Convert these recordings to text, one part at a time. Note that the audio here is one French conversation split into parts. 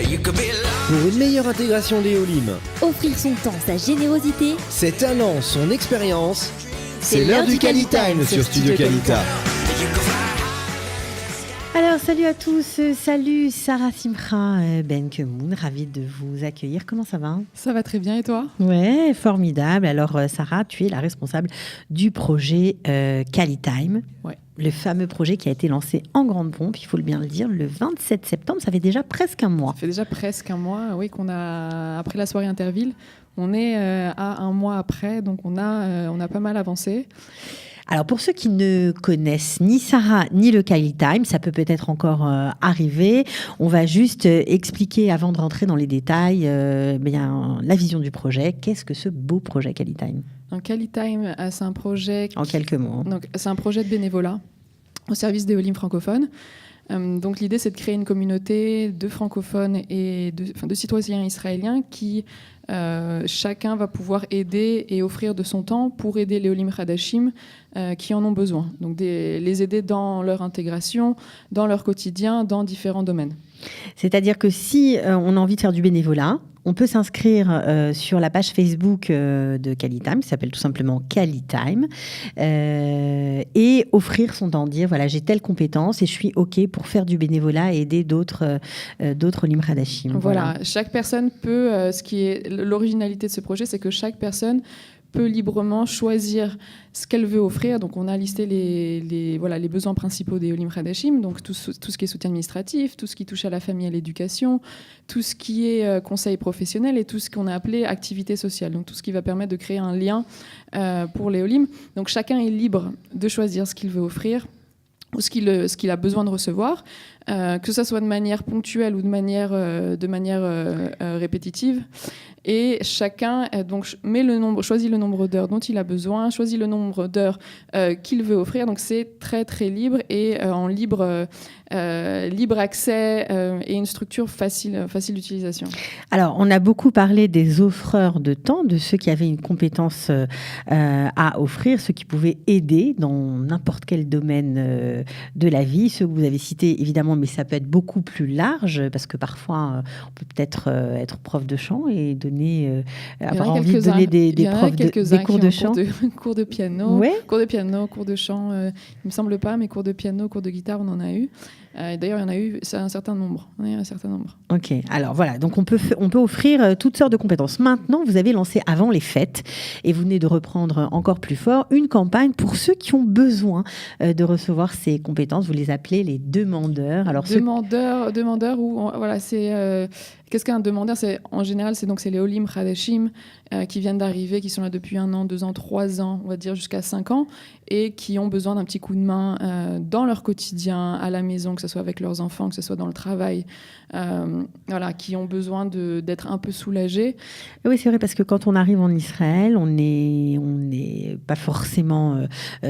Pour une meilleure intégration des Olim, Offrir son temps, sa générosité. ses talents, son expérience, c'est l'heure du Calitime sur Studio Calita. Alors, salut à tous, salut Sarah Simcha Benkemoun, ravie de vous accueillir. Comment ça va ? Ça va très bien et toi ? Ouais, formidable. Alors, Sarah, tu es la responsable du projet Calitime. Ouais. Le fameux projet qui a été lancé en grande pompe, il faut bien le dire, le 27 septembre. Ça fait déjà presque un mois. Ça fait déjà presque un mois, oui, qu'on a, après la soirée Interville, on est à un mois après, donc on a pas mal avancé. Alors, pour ceux qui ne connaissent ni Sarah ni le Calitime, ça peut peut-être encore arriver. On va juste expliquer, avant de rentrer dans les détails, la vision du projet. Qu'est-ce que ce beau projet Calitime ? Donc Calitime, c'est un projet... En quelques mots. Donc, c'est un projet de bénévolat au service des Olim francophones. Donc l'idée, c'est de créer une communauté de francophones et de citoyens israéliens qui, chacun va pouvoir aider et offrir de son temps pour aider les Olim Hadashim qui en ont besoin. Donc les aider dans leur intégration, dans leur quotidien, dans différents domaines. C'est-à-dire que si on a envie de faire du bénévolat, on peut s'inscrire sur la page Facebook de Calitime, qui s'appelle tout simplement Calitime, et offrir son temps, dire voilà, j'ai telle compétence et je suis OK pour faire du bénévolat et aider d'autres Olim Hadashim. Voilà, chaque personne peut, ce qui est l'originalité de ce projet, c'est que chaque personne peut librement choisir ce qu'elle veut offrir. Donc, on a listé les besoins principaux des Olim Hadashim, donc tout ce qui est soutien administratif, tout ce qui touche à la famille et à l'éducation, tout ce qui est conseil professionnel et tout ce qu'on a appelé activité sociale, donc tout ce qui va permettre de créer un lien pour les Olim. Donc, chacun est libre de choisir ce qu'il veut offrir ou ce qu'il a besoin de recevoir, que ce soit de manière ponctuelle ou de manière répétitive. Et chacun donc choisit le nombre d'heures dont il a besoin, choisit le nombre d'heures qu'il veut offrir. Donc c'est très très libre et en libre accès et une structure facile d'utilisation. Alors, on a beaucoup parlé des offreurs de temps, de ceux qui avaient une compétence à offrir, ceux qui pouvaient aider dans n'importe quel domaine de la vie. Ceux que vous avez cités, évidemment, mais ça peut être beaucoup plus large, parce que parfois, on peut peut-être être prof de chant et avoir envie de donner des cours de chant. Cours de piano, ouais. Cours de chant, il me semble pas, mais cours de piano, cours de guitare, on en a eu. D'ailleurs, il y en a eu un certain nombre. Ok, alors voilà, donc on peut offrir toutes sortes de compétences. Maintenant, vous avez lancé avant les fêtes, et vous venez de reprendre encore plus fort, une campagne pour ceux qui ont besoin de recevoir ces compétences. Vous les appelez les demandeurs. Alors, demandeurs ou voilà, c'est... Qu'est-ce qu'un demandeur ? En général, c'est les Olim Hadashim qui viennent d'arriver, qui sont là depuis 1 an, 2 ans, 3 ans, on va dire jusqu'à 5 ans, et qui ont besoin d'un petit coup de main dans leur quotidien, à la maison, que ce soit avec leurs enfants, que ce soit dans le travail, qui ont besoin d'être un peu soulagés. Oui, c'est vrai, parce que quand on arrive en Israël, on n'est pas forcément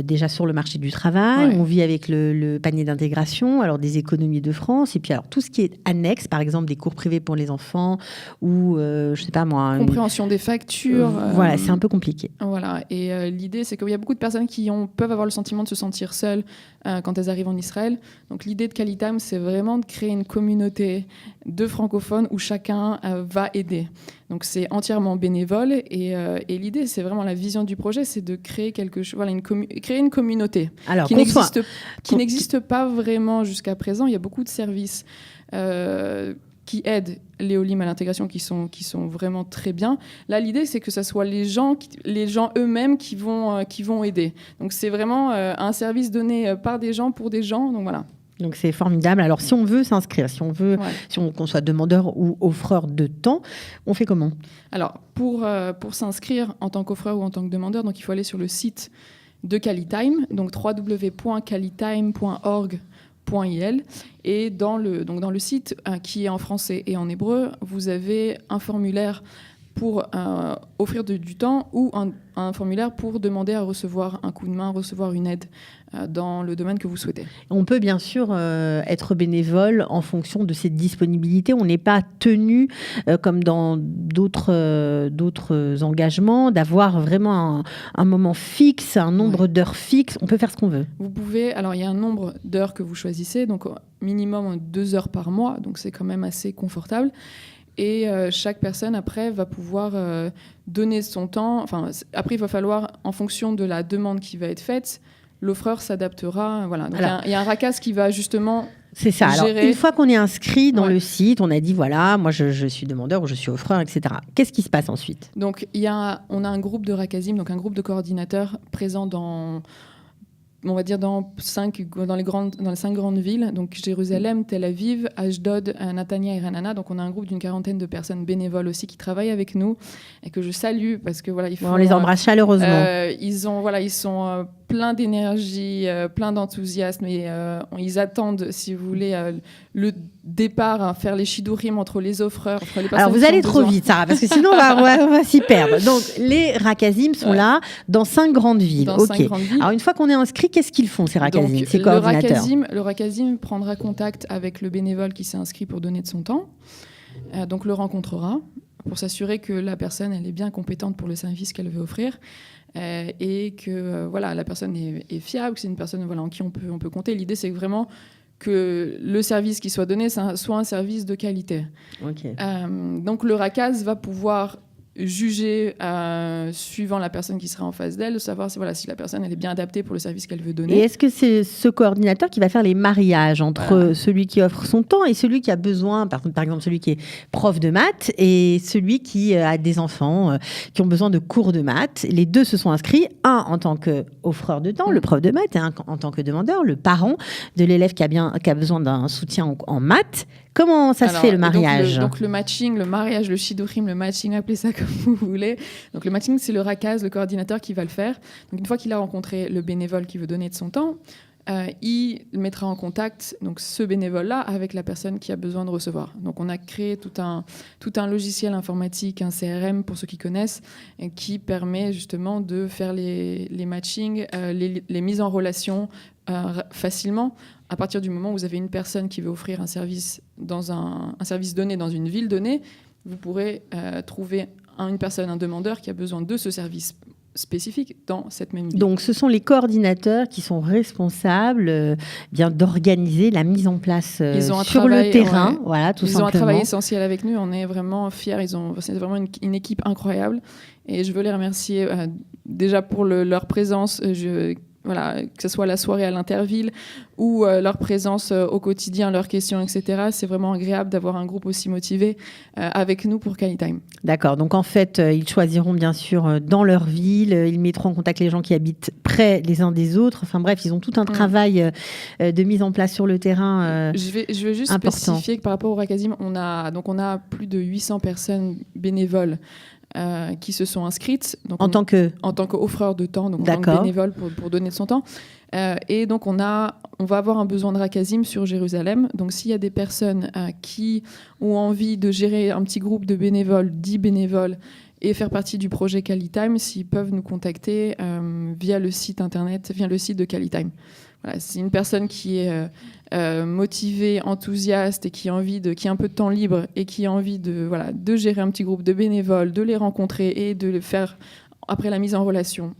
déjà sur le marché du travail. Ouais. On vit avec le panier d'intégration, alors des économies de France, et puis alors tout ce qui est annexe, par exemple des cours privés pour les enfants, ou je sais pas moi... Compréhension des factures. Voilà, c'est un peu compliqué. Voilà, et l'idée, c'est qu'il y a beaucoup de personnes qui peuvent avoir le sentiment de se sentir seules quand elles arrivent en Israël. Donc l'idée de Calitime, c'est vraiment de créer une communauté de francophones où chacun va aider. Donc c'est entièrement bénévole, et l'idée, c'est vraiment la vision du projet, c'est de créer quelque chose, créer une communauté qui n'existe pas vraiment jusqu'à présent. Il y a beaucoup de services qui aident les Olim à l'intégration, qui sont vraiment très bien. Là, l'idée, c'est que ce soit les gens eux-mêmes qui vont aider. Donc, c'est vraiment un service donné par des gens, pour des gens. Donc, voilà. Donc, c'est formidable. Alors, si on veut s'inscrire, qu'on soit demandeur ou offreur de temps, on fait comment ? Alors, pour s'inscrire en tant qu'offreur ou en tant que demandeur, donc, il faut aller sur le site de Calitime, donc www.calitime.org. Et dans le site qui est en français et en hébreu, vous avez un formulaire pour offrir du temps ou un formulaire pour demander à recevoir un coup de main, recevoir une aide dans le domaine que vous souhaitez. On peut bien sûr être bénévole en fonction de cette disponibilité. On n'est pas tenu, comme dans d'autres engagements, d'avoir vraiment un moment fixe, un nombre d'heures fixe. On peut faire ce qu'on veut. Vous pouvez, alors il y a un nombre d'heures que vous choisissez, donc minimum 2 heures par mois, donc c'est quand même assez confortable. Et chaque personne, après, va pouvoir donner son temps. Enfin, après, il va falloir, en fonction de la demande qui va être faite, l'offreur s'adaptera. Voilà. Donc, il y a un RACAS qui va justement c'est ça. Alors, gérer. Une fois qu'on est inscrit dans le site, on a dit, voilà, moi, je suis demandeur ou je suis offreur, etc. Qu'est-ce qui se passe ensuite ? Donc, on a un groupe de RACASim, donc un groupe de coordinateurs présents dans... on va dire dans les 5 grandes villes, donc Jérusalem, Tel Aviv, Ashdod, Natania et Ranana. Donc on a un groupe d'une 40aine de personnes bénévoles aussi qui travaillent avec nous et que je salue parce que voilà, on les embrasse chaleureusement. Ils sont plein d'énergie, plein d'enthousiasme et ils attendent, si vous voulez, le départ, à faire les shidurim entre les offreurs, entre les personnes. Alors vous allez trop vite, Sarah, parce que sinon on va s'y perdre. Donc les RACASim sont là dans 5 grandes villes. Dans 5 grandes villes. Alors une fois qu'on est inscrit, qu'est-ce qu'ils font ces RACASim, ces coordinateurs ? Le RACASim prendra contact avec le bénévole qui s'est inscrit pour donner de son temps. Donc le rencontrera pour s'assurer que la personne elle est bien compétente pour le service qu'elle veut offrir. Et que la personne est fiable, que c'est une personne en qui on peut compter. L'idée, c'est vraiment que le service qui soit donné soit un service de qualité. Okay. Donc le RACAS va pouvoir juger, suivant la personne qui sera en face d'elle, de savoir si la personne elle est bien adaptée pour le service qu'elle veut donner. Et est-ce que c'est ce coordinateur qui va faire les mariages entre celui qui offre son temps et celui qui a besoin, par exemple celui qui est prof de maths et celui qui a des enfants qui ont besoin de cours de maths? Les deux se sont inscrits, un en tant qu'offreur de temps, le prof de maths, et un en tant que demandeur, le parent de l'élève qui a besoin d'un soutien en maths. Comment ça se fait le mariage ? Donc le matching, le mariage, le shidurim, le matching, appelez ça comme vous voulez. Donc le matching, c'est le RACAS, le coordinateur qui va le faire. Donc une fois qu'il a rencontré le bénévole qui veut donner de son temps, il mettra en contact donc ce bénévole-là avec la personne qui a besoin de recevoir. Donc on a créé tout un logiciel informatique, un CRM pour ceux qui connaissent, qui permet justement de faire les matchings, les mises en relation facilement. À partir du moment où vous avez une personne qui veut offrir un service un service donné dans une ville donnée, vous pourrez trouver une personne, un demandeur qui a besoin de ce service spécifique dans cette même ville. Donc, ce sont les coordinateurs qui sont responsables d'organiser la mise en place sur le terrain. Ouais. Voilà, tout ils simplement. Ont un travail essentiel avec nous. On est vraiment fiers. C'est vraiment une équipe incroyable. Et je veux les remercier déjà pour leur présence. Que ce soit la soirée à l'Interville ou leur présence au quotidien, leurs questions, etc. C'est vraiment agréable d'avoir un groupe aussi motivé avec nous pour Calitime. D'accord. Donc, en fait, ils choisiront bien sûr dans leur ville. Ils mettront en contact les gens qui habitent près les uns des autres. Enfin bref, ils ont tout un travail de mise en place sur le terrain Je veux juste spécifier que par rapport au RACASim, on a plus de 800 personnes bénévoles qui se sont inscrites donc en tant qu'offreur de temps, donc en tant que bénévole pour donner de son temps. Et donc on va avoir un besoin de RACASim sur Jérusalem. Donc s'il y a des personnes qui ont envie de gérer un petit groupe de bénévoles, 10 bénévoles, et faire partie du projet Calitime, s'ils peuvent nous contacter via le site internet, via le site de Calitime. Voilà, c'est une personne qui est motivée, enthousiaste et qui a un peu de temps libre et qui a envie de gérer un petit groupe de bénévoles, de les rencontrer et de les faire après la mise en relation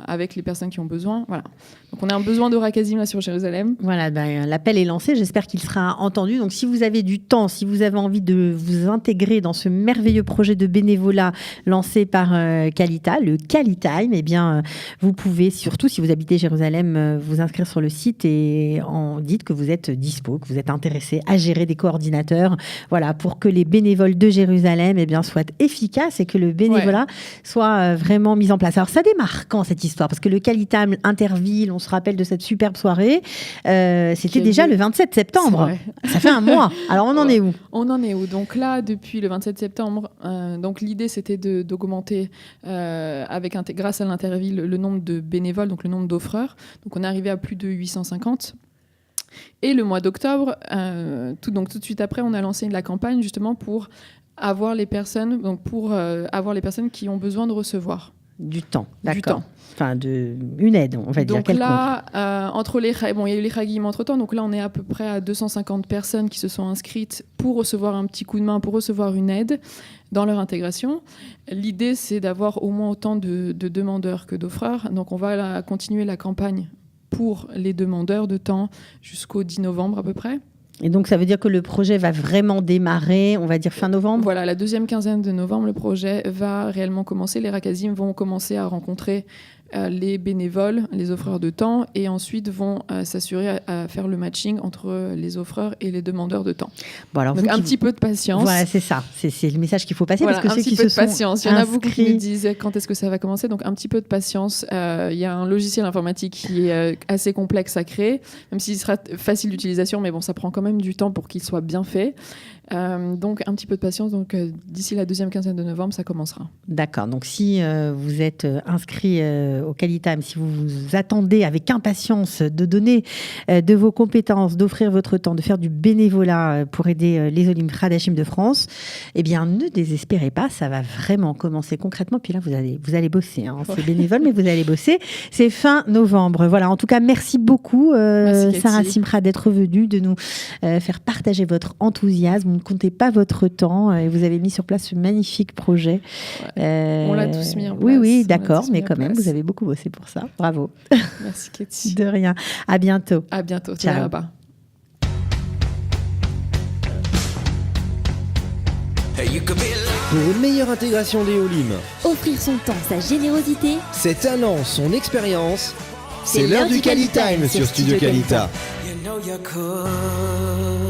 avec les personnes qui ont besoin. Voilà. Donc on a un besoin de RACASim là sur Jérusalem. Voilà, l'appel est lancé. J'espère qu'il sera entendu. Donc si vous avez du temps, si vous avez envie de vous intégrer dans ce merveilleux projet de bénévolat lancé par Calita, le Calitime, vous pouvez, surtout si vous habitez Jérusalem, vous inscrire sur le site et dites que vous êtes dispo, que vous êtes intéressé à gérer des coordinateurs, voilà, pour que les bénévoles de Jérusalem soient efficaces et que le bénévolat soit vraiment mis en place. Alors ça démarre quand cette histoire? Parce que le Calitime Interville, on se rappelle de cette superbe soirée, c'était déjà le 27 septembre. Ça fait un mois. Alors on en est où? On en est où? Donc là, depuis le 27 septembre, donc l'idée c'était d'augmenter grâce à l'Interville le nombre de bénévoles, donc le nombre d'offreurs. Donc on est arrivé à plus de 850. Et le mois d'octobre, tout de suite après, on a lancé la campagne justement pour avoir les personnes, donc pour avoir les personnes qui ont besoin de recevoir. Du temps, Du d'accord. temps. Enfin, une aide, on va dire. Donc là, entre les il y a eu les Chagim entre-temps, donc là on est à peu près à 250 personnes qui se sont inscrites pour recevoir un petit coup de main, pour recevoir une aide dans leur intégration. L'idée, c'est d'avoir au moins autant de demandeurs que d'offreurs. Donc on va continuer la campagne pour les demandeurs de temps jusqu'au 10 novembre à peu près. Et donc, ça veut dire que le projet va vraiment démarrer, on va dire fin novembre ? Voilà, la deuxième quinzaine de novembre, le projet va réellement commencer. Les Rakazim vont commencer à rencontrer les bénévoles, les offreurs de temps, et ensuite vont s'assurer à faire le matching entre les offreurs et les demandeurs de temps. Bon, alors Donc un petit peu de patience. Voilà, c'est ça. C'est le message qu'il faut passer. Voilà, parce que un ceux petit qui peu se de sont patience. Il y en a beaucoup qui inscrits- me disent quand est-ce que ça va commencer. Donc un petit peu de patience. Il y a un logiciel informatique qui est assez complexe à créer, même s'il sera facile d'utilisation, mais bon, ça prend quand même du temps pour qu'il soit bien fait. Donc un petit peu de patience. Donc d'ici la deuxième quinzaine de novembre, ça commencera. D'accord. Donc, si vous êtes inscrit au Qualitime, si vous vous attendez avec impatience de donner de vos compétences, d'offrir votre temps, de faire du bénévolat pour aider les Olim Hadashim de France, eh bien, ne désespérez pas. Ça va vraiment commencer concrètement. Puis là, vous allez bosser. Hein. C'est bénévole, mais vous allez bosser. C'est fin novembre. Voilà. En tout cas, merci beaucoup, Merci, Cathy. Sarah Simra, d'être venue, de nous faire partager votre enthousiasme. Vous ne comptez pas votre temps et vous avez mis sur place ce magnifique projet. On l'a tous mis en place. Oui, On l'a d'accord, tous mais mis en quand même, place. vous avez beaucoup bossé pour ça. Bravo. Merci Katie. De rien. À bientôt. À bientôt. Ciao. Ciao. Pour une meilleure intégration des Olim, Offrir son temps, sa générosité, ses talents, son expérience, c'est l'heure du Qualitime sur Studio Qualita. You know you could.